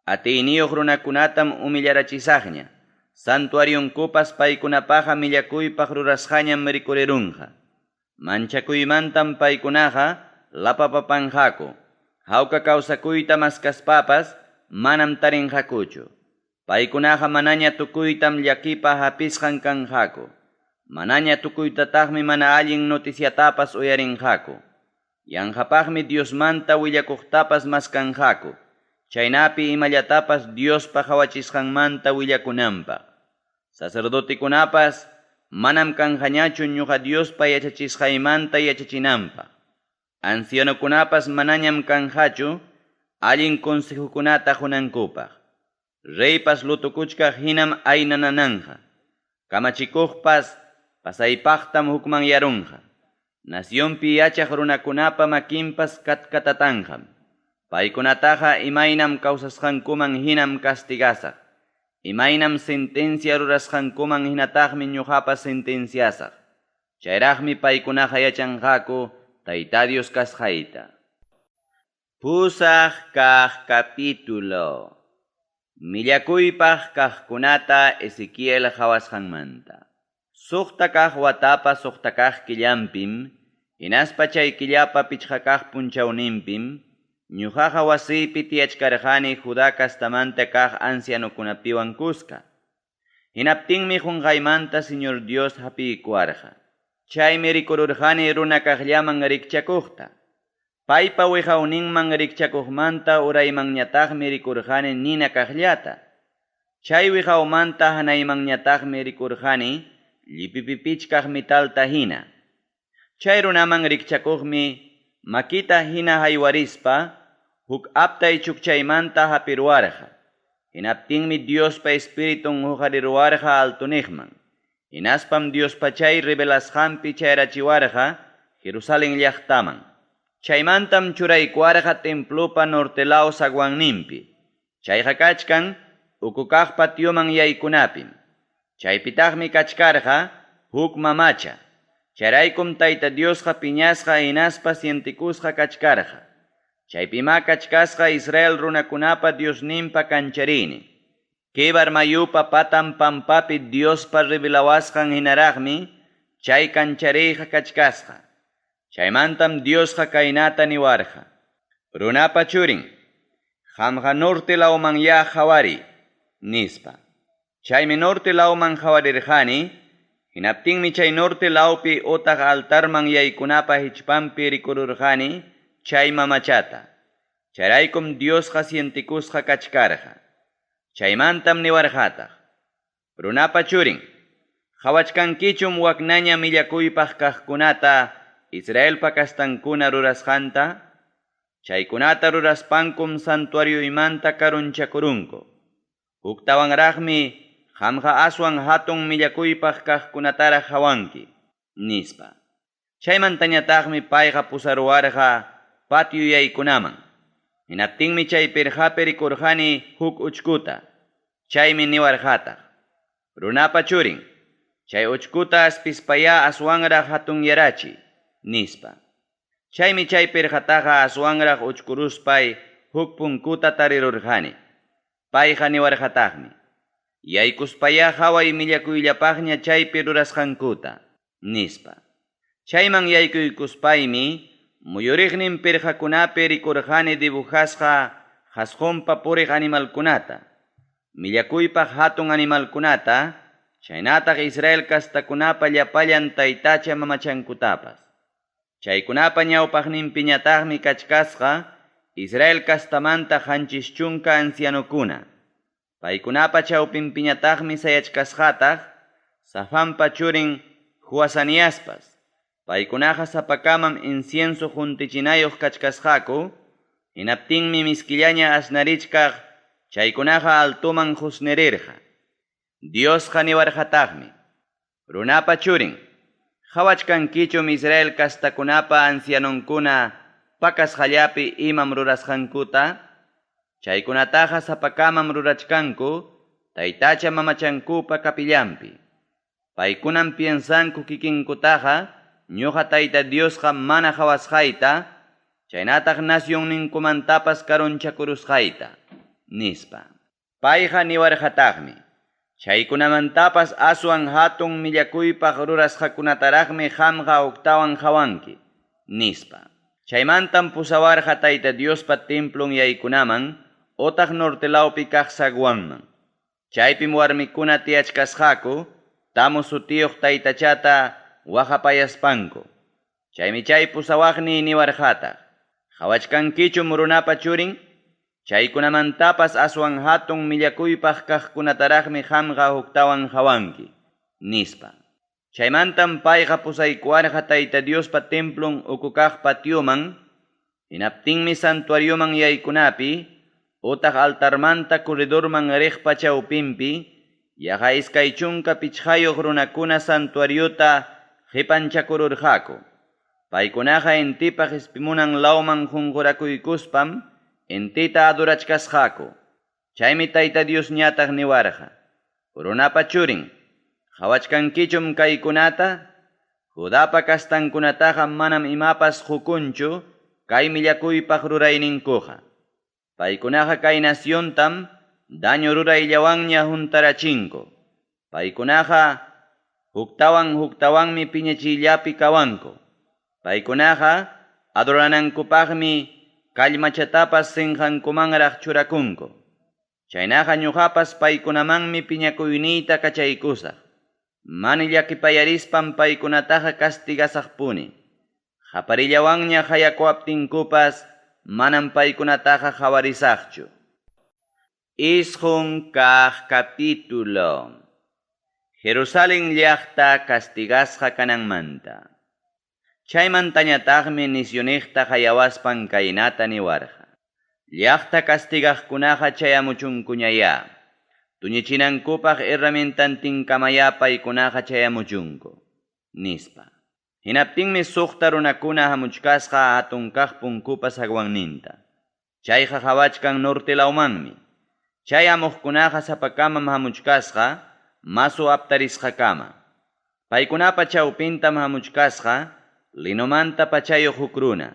Speaker 1: Atiyniyuq runakunatam humillarachisaqña. Santuariunkupas paykunapaqa millakuypaq rurasqañam rikurirunqa. Manchakuymantam paykunaqa lapapapanqaku. Hawka kawsakuyta maskaspapas manam tarinqakuchu. Paykunaqa manaña tukuytam llakipaq hapisqan kanqaku. Manaña tukuytataqmi mana allin noticiatapas uyarinqaku. Yanqapaqmi Diosmanta willakuqtapas maskanqaku. Chaynapi imallatapas Diospa hawachisqanmanta willakunanpaq. Sacerdotikunapas manam kanqañachu ñuqa Diospa yachachisqaymanta yachachinanpaq. Ancianokunapas manañam kanqachu allin consejokunata hunankupaq. Reypas lutukuchkaq hinam aynanananja. Kamachikuqpas pasaypaqtam hukman yarunqa. Nasyonpi yachaq runakunapa makinpas katkatatanqam. Paykunataqa imaynam kawsasqankuman hinam castigasaq. Imaynam sentencia rurasqankuman hinataqmi ñuqapas sentenciasaq. Chayraqmi paykunaqa yachanqaku Tayta Dios kasqayta. Pusaq kaq capítulo. Millakuypaq kaqkunata Ezequiel hawasqanmanta. Suqta kaq watapa suqta kaq killampim, hinaspa chay killapa pichqa kaq punchawninpim, ñuqaqa wasiypi tiyachkarqani Judá kastamanta kaq ancianukunapiwan kuska. Hinaptinmi qunqaymanta Señor Dios hapiykuwarqa. Chaymi rikururqani runa kaqllaman rikchakuqta. Paypa wiqawninman rikchakuqmanta uraymanñataqmi rikurqani nina kaqllata. Chay wiqawmanta hanaymanñataqmi rikurqani llipipipichkaq mitalta hina. Chay runaman rikchakuqmi makita hina haywarispa huk aptay chukchaymanta hapirwarqa. Hinaptinmi Diospa Espiritun huqarirwarqa altuniqman. Hinaspam Diospa chay revelasqanpi chayrachiwarqa Jerusalén llaqtaman. Chaymantam churaykuwarqa templopa nortelao sagwanninpi. Chayqa kachkan ukukaq patioman yaykunapim. Chaypitaqmi kachkarqa huk mamacha. Chayraykum Tayta Diosqa piñasqa hinaspa sientikusqa kachkarqa. Chaypima kachkasqa Israel runakunapa Diosninpa kancharini. Kibar mayupa patan pampapi Diospa revelawasqan hinaraqmi chay kanchariyqa kachkasqa. Chaymantam Diosqa kaynata niwarqa. Runapa churin, qamqa norte lawman ya hawari, nispa. Chaymi norte lawman hawarirqani, hinaptinmi chay norte lawpi utaq altarman yaykunapa hichpampi rikururqani chay mamachata. Chayraykum Diosqa sientikusqa kachkarqa. Chaymantam niwarqataq. Runapa churin, hawachkankichum waknaña millakuypaq kaqkunata Israelpa kastankuna rurasqanta. Chaykunata ruraspankum santuarioymanta karunchakurunku. Huktawanraqmi qamqa aswan hatun millakuypaq kaqkunataraq hawanki, nispa. Chaymantañataqmi payqa pusaruwarqa patio yaykunaman. Hinaptinmi chay pirqapi rikurqani huk uchkuta. Chaymi niwarqataq: runapa churin, chay uchkuta aspispaya aswanraq hatunyarachi, nispa. Chaymi chay pirqataqa aswanraq uchkuruspay huk punkuta tarirurqani. Payqa niwarqataqmi: yaykuspaya haway millakuyllapaqña chaypi rurasqankuta, nispa. Chayman yaykuykuspaymi muyuriqnin pirqakunapi rikurqani dibujasqa qasqunpa puriq animalkunata, millakuypaq hatun animalkunata, chaynataq Israel kastakunapa llapallan taytacha mamachankutapas. Chaykunapa ñawpaqninpiñataqmi kachkasqa Israel kastamanta qanchis chunka ancianukuna. Paykunapa chawpinpiñataqmi sayachkasqataq Safanpa churin Joasaniaspas. Paykunaqa sapakamam incienso juntichinayuq kachkasqaku, hinaptinmi miskillaña asnarichkaq chaykunaqa altuman husnerirqa. Diosqa niwarqataqmi: runapa churin, qhawachkankichum Israel kastakunapa ancianunkuna pakasqallapi imam rurasqankuta. Chaykunataqa sapakamam rurachkanku taytacha mamachankupa kapillanpi. Paykunam piensanku kikinkutaqa ñuqa tayta Diosqa mana qhawasqayta, chaynataq nasyunninkumantapas karunchakurusqayta, nispa. Payqa niwarqataqmi: chaykunamantapas aswan hatun millakuypaq rurasqakunataraqmi qamqa uktawan hawanki, nispa. Chaymantam pusawarqa tayta Diospa templon yaykunaman, otaq nortelawpi kaq sagwanman. Chaypim warmikuna tiyachkasqaku, tamu sutiyuq taytachata waqapayaspanku. Chaymi chay pusawaqni niwarqataq: qhawachkankichum runapa churin, chaykunamantapas aswan hatun millakuypaq kaqkunataraqmi qamqa uktawan hawanki, nispa. Chaymantam payqa pusaykuwarqa tayta Diospa templon uku kaq patioman, hinaptinmi santuarioman yaykunapi, utaq altarmanta corredorman riqpa chawpinpi, yaqa iskay chunka pichqayuq runakuna santuariota qipanchakururqaku. Paykunaqa intipaq ispimunan lawman qunqurakuykuspam intita adurachkasqaku. Chaymi tayta Dios ñataq niwarqa: runapa churin, qhawachkankichum kaykunata, Judapa kastankunataqa manam imapas hukunchu kay millakuypaq rurayninkuqa. Paykunaqa kay naciontam daño rurayllawanña juntarachinku. Paykunaqa huktawanmi piñachiyllapi kawanku. Paykunaqa adoranankupaqmi kallmachatapas sinqankumanraq churakunku. Chaynaqa ñuqapas paykunamanmi piñakuyniyta kachaykusaq. Mani llakipayarispan paykunataqa castigasaqpuni. Qaparillawanña hayakuaptinkupas manam paykunataqa qawarisaqchu. Isqun kaq capítulo. Jerusalén llaqta castigasqa kananmanta. Chaymantañataqmi nisyoniqta hayawaspan kaynata niwarqa: llaqta castigaqkunaqa chayamuchunkuñaya. Tuñichinankupaq herramientantinkamaya paykunaqa chayamuchunku, nispa. Hinaptinmi suqta runakuna hamuchkasqa hatun kaq punkupa sagwanninta. Chayqa qhawachkan nortelawmanmi. Chay amuqkunaqa sapakamam hamuchkasqa masu aptarisqakama. Paykunapa chawpintam hamuchkasqa linumanta pachayuq huk runa.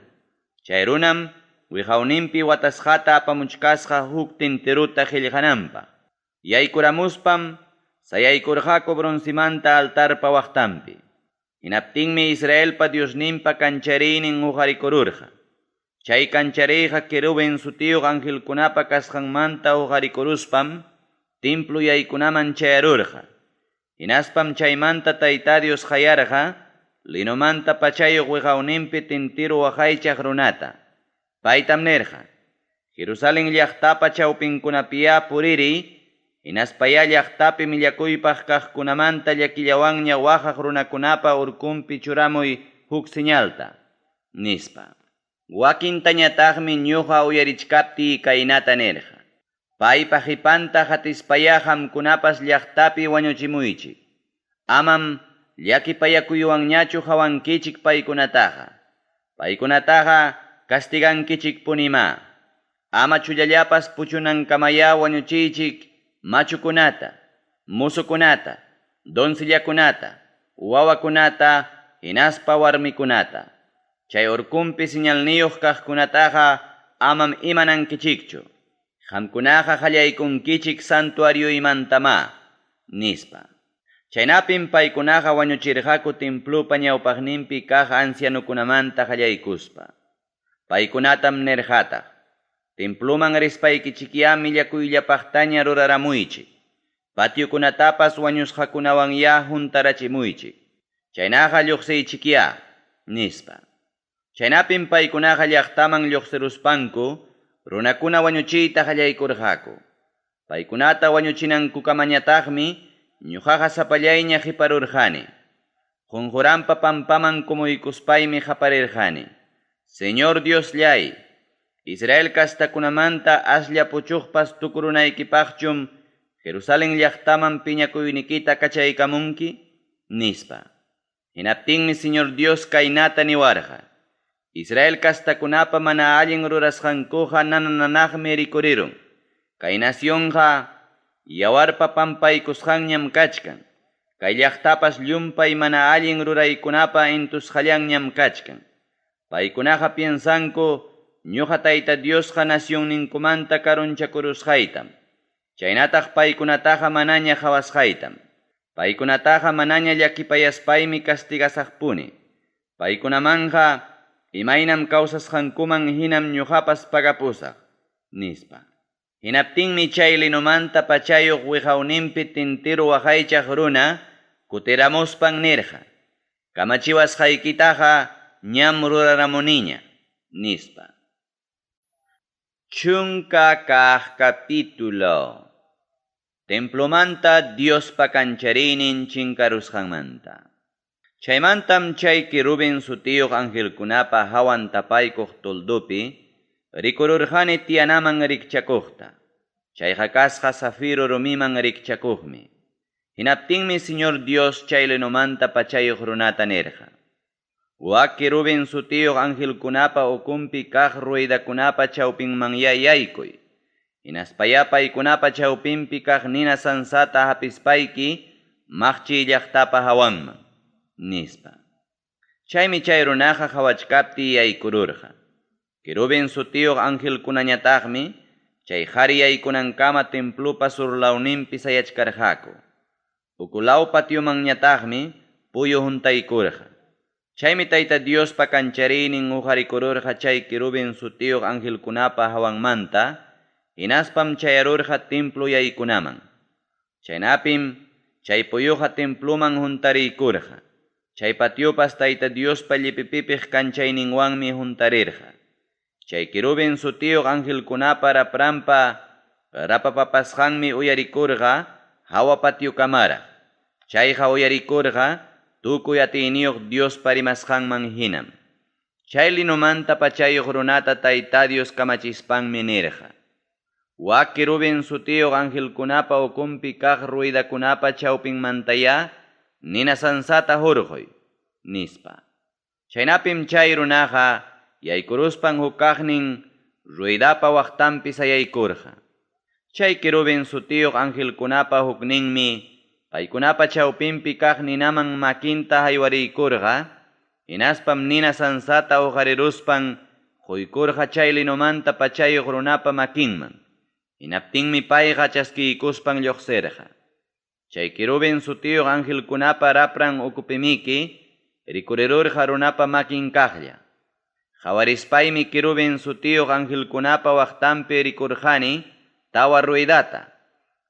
Speaker 1: Chay runam wiqawninpi watasqata apamuchkasqa huk tinteruta qillqananpaq. Yaykuramuspam sayaykurqaku bronzimanta altarpa waqtanpi. Hinaptinmi Israelpa Diosninpa kanchariynin uqarikururqa. Chay kanchariyqa querubin sutiyuq angelkunapa kasqanmanta uqarikuruspam templo yaykunaman chayarurqa. Hinaspam chaymanta tayta Dios hayarqa linumanta pachayuq wiqawninpi tintiru waqaychaq runata. Paytam nirqa: Jerusalén llaqtapa chawpinkunapiya puriri, hinaspaya llaqtapi millakuypaq kaqkunamanta llakillawanña waqaq runakunapa urkunpi churamuy huk señalta, nispa. Wakintañataqmi ñuqa uyarichkapti kaynata nirqa: Paypa qipanta hatispaya hamkunapas llaqtapi wañuchimuychik. Amam llakipayakuywanñachu hawankichik paykunataqa. Paykunataqa castigankichik punima. Ama chullallapas puchunankamaya wañuchiychik machukunata, musukunata, doncellakunata, wawakunata, hinaspa warmikunata. Chay urkumpi señalniyuq kaqkunataqa amam imanankichikchu. Qamkunaqa qallaykunkichik santuarioymantama, nispa. Chaynapim paykunaqa wañuchirqaku templupa ñawpaqninpi kaq ancianukunamanta qallaykuspa. Paykunatam nirqataq: templuman rispaykichikya millakuyllapaqtaña ruraramuychik. Patiukunatapas wañusqakunawanya juntarachimuychik. Chaynaqa lluqsiychikya, nispa. Chaynapim paykunaqa llaqtaman lluqsiruspanku runakuna wañuchiyta qallaykurqaku. Paykunata wañuchinankukamanyataqmi ñuqaqa sapallayña qiparurqani. Qunquranpa pampaman kumuykuspaymi qaparirqani. Señor Diosllay, Israel castakunamanta aslla puchuqpas tukurunaykipaqchum Jerusalén llaqtaman piñakuynikita kachaykamunki, nispa. Hinaptinmi Señor Dios kaynata niwarqa: Israel castakunapa mana allin rurasqankuqa nananaqmi rikurirun. Kay nacionqa yawarpa pampaykusqanñam kachkan. Kay llaqtapas llumpay mana allin ruraykunapa entusqallanñam kachkan. Paykunaqa piensanku ñuqa Tayta Diosqa nacionninkumanta karunchakurusqaytam. Chaynataq paykunataqa manaña qhawasqaytam. Paykunataqa manaña llakipayaspaymi castigasaqpuni. Paykunamanqa imaynam kawsasqankuman hinam ñuqapas pagapusaq, nispa. Hinaptinmi chay linumanta pachayuq wiqawninpi tintiru waqaychaq runa kutiramuspan nirqa: kamachiwasqaykitaqa ñam ruraramuniña, nispa. Chunka kaq capítulo. Templomanta Diospa kancharinin chinkarusqanmanta. Chaymantam chay kirubin sutiyuq angelkunapa hawan tapaykuq toldupi rikururqani tianaman rikchakuqta. Chayqa kasqa zafiro rumiman rikchakuqmi. Hinaptinmi Señor Dios chay linumanta pachayuq runata nirqa: wak kirubin sutiyuq angelkunapa ukumpi kaq ruidakunapa chawpinmanya yaykuy. Hinaspaya paykunapa chawpinpi kaq nina sansata hapispayki maqchiy llaqtapa hawanman, nispa. Chaymi chay runaqa hawachkapti yaykururqa. Kirubin sutiyuq angelkunañataqmi chay qhari yaykunankama templupa surlawninpi sayachkarqaku. Ukulaw patiumanñataqmi puyu juntaykurqa. Chaymi Tayta Diospa kancharinin uqarikururqa chay kirubin sutiyuq angelkunapa hawanmanta, hinaspam chayarurqa templo yaykunaman. Chaynapim chay puyuqa templuman juntariykurqa. Chay patiupas Tayta Diospa llipipipiq kanchayninwanmi juntarirqa. Chay kirubin sutiyuq angelkunapa rapranpa rapapapasqanmi uyarikurqa hawa patiukamaraq. Chayqa uyarikurqa tukuy atiyniyuq Dios parimasqanman hinam. Chay linumanta pachayuq runata Tayta Dios kamachispanmi nirqa: wak kirubin sutiyuq angelkunapa ukumpi kaq ruidakunapa chawpinmantaya nina sansata hurquy, nispa. Chaynapim chay runaqa yaykuruspan hukaqnin ruidapa waqtanpi sayaykurqa. Chay kirubin sutiyuq angelkunapa hukninmi paykunapa chawpinpi kaq ninaman makinta haywariykurqa. Hinaspam nina sansata uqariruspan quykurqa chay linumanta pachayuq runapa makinman. Hinaptinmi payqa chaskiykuspan lluqsirqa. Chay kirubin sutiyuq angelkunapa rapran ukupimiki rikurirurqa runapa makin kaqlla. Qhawarispaymi kirubin sutiyuq angelkunapa waqtanpi rikurqani tawa ruidata.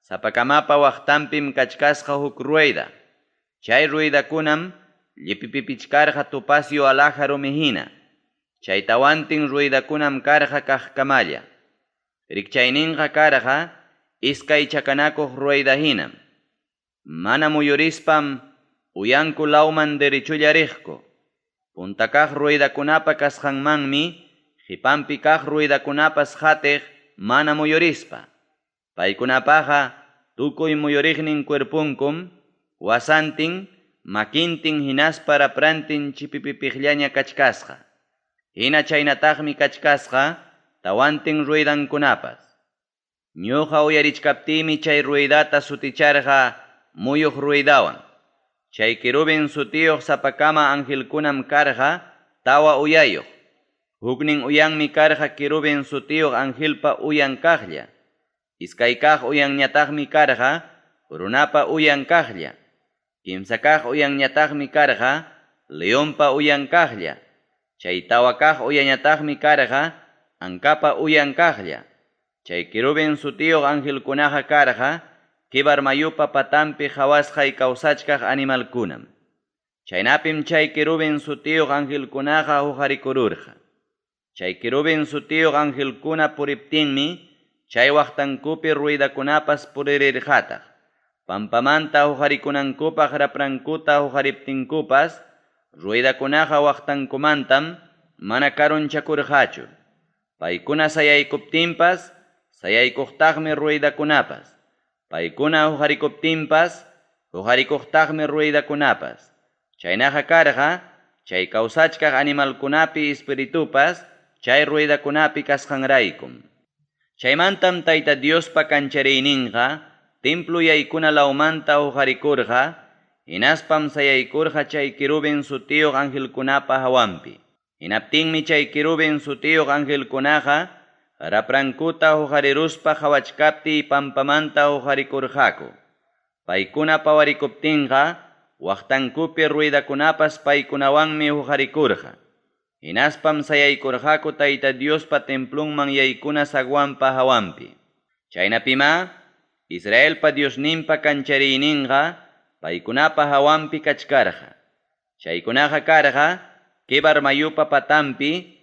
Speaker 1: Sapakamapa waqtanpim kachkasqa huk ruida. Chay ruidakunam llipipipichkarqa tupasyo alaja rumihina. Chay tawantin ruidakunam karqa kaqkamalla. Rikchayninqa karqa iskay chakanakuq ruidahinam. Mana muyurispam uyanku lawman derechulla riqku. Punta kaq ruidakunapa kasqanmanmi qhipanpi kaq ruidakunapas qhatiq mana muyurispa. Paykunapaqa tukuy muyuriqnin cuerpunkum, wasantin, makintin hinaspa raprantin chipipipiqllaña kachkasqa. Hina chaynataqmi kachkasqa tawantin ruedankunapas. Ñuqa uyarichkaptimi chay ruedata suticharqa muyuq ruedawan. Chay querubin sutiyuq sapakama angelkunam karqa tawa uyayuq. Huknin uyanmi karqa querubin sutiyuq angelpa uyan kaqlla. Iskay kaq uyanñataqmi karqa runapa uyan kaqlla. Kimsa kaq uyanñataqmi karqa leonpa uyan kaqlla. Chay tawa kaq uyanñataqmi karqa ankapa uyan kaqlla. Chay querubin sutiyuq angelkunaqa karqa kibar mayupa patampi hawasqay kawsachkaq animalkunam. Chaynapim chay querubin sutiyuq angelkunaqa huqarikururqa. Chay querubin sutiyuq angelkuna puriptinmi chay waqtankupi ruedakunapas puririrqataq. Pampamanta huqarikunankupaq raprankuta huqariptinkupas ruedakunaqa waqtankumantam mana karunchakurqachu. Paykuna sayaykuptinpas sayaykuqtaqmi ruedakunapas. Paykuna huqarikuptinpas huqarikuqtaqmi ruedakunapas. Chaynaqa karqa chay kawsachkaq animalkunapi espiritupas chay ruedakunapi kasqanraykum. Chaymantam Tayta Diospa kanchariyninqa templo yaykuna lawmanta huqarikurqa hinaspam sayaykurqa chay querubin sutiyuq angelkunapa hawanpi. Hinaptinmi chay querubin sutiyuq angelkunaqa raprankuta huqariruspa hawachkapti pampamanta huqarikurqaku. Paykuna pawarikuptinqa waqtankupi ruedakunapas paykunawanmi huqarikurqa. Hinaspam sayaykurqaku Tayta Diospa templunman yaykuna sagwanpa hawanpi. Chaynapima Israelpa Diosninpa kanchariyninqa paykunapa hawanpi kachkarqa. Chaykunaqa karqa kibar mayupa patampi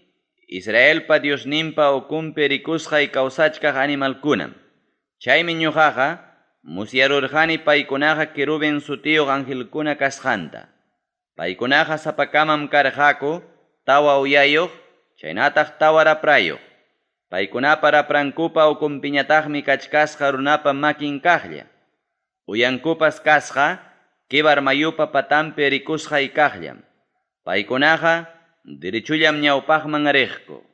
Speaker 1: Israelpa Diosninpa ukunpi rikusqay kawsachkaq animalkunam. Chaymi ñuqaqa musyarurqani paykunaqa querubin sutiyuq angelkuna kasqanta. Paykunaqa sapakamam karqaku tawa uyayuq, chaynataq tawa raprayuq. Paykunapa raprankupa ukunpiñataqmi kachkasqa runapa makin kaqlla. Uyankupas kasqa kibar mayupa patampi rikusqay kaqllam. Paykunaqa derechullam ñawpaqman riqku.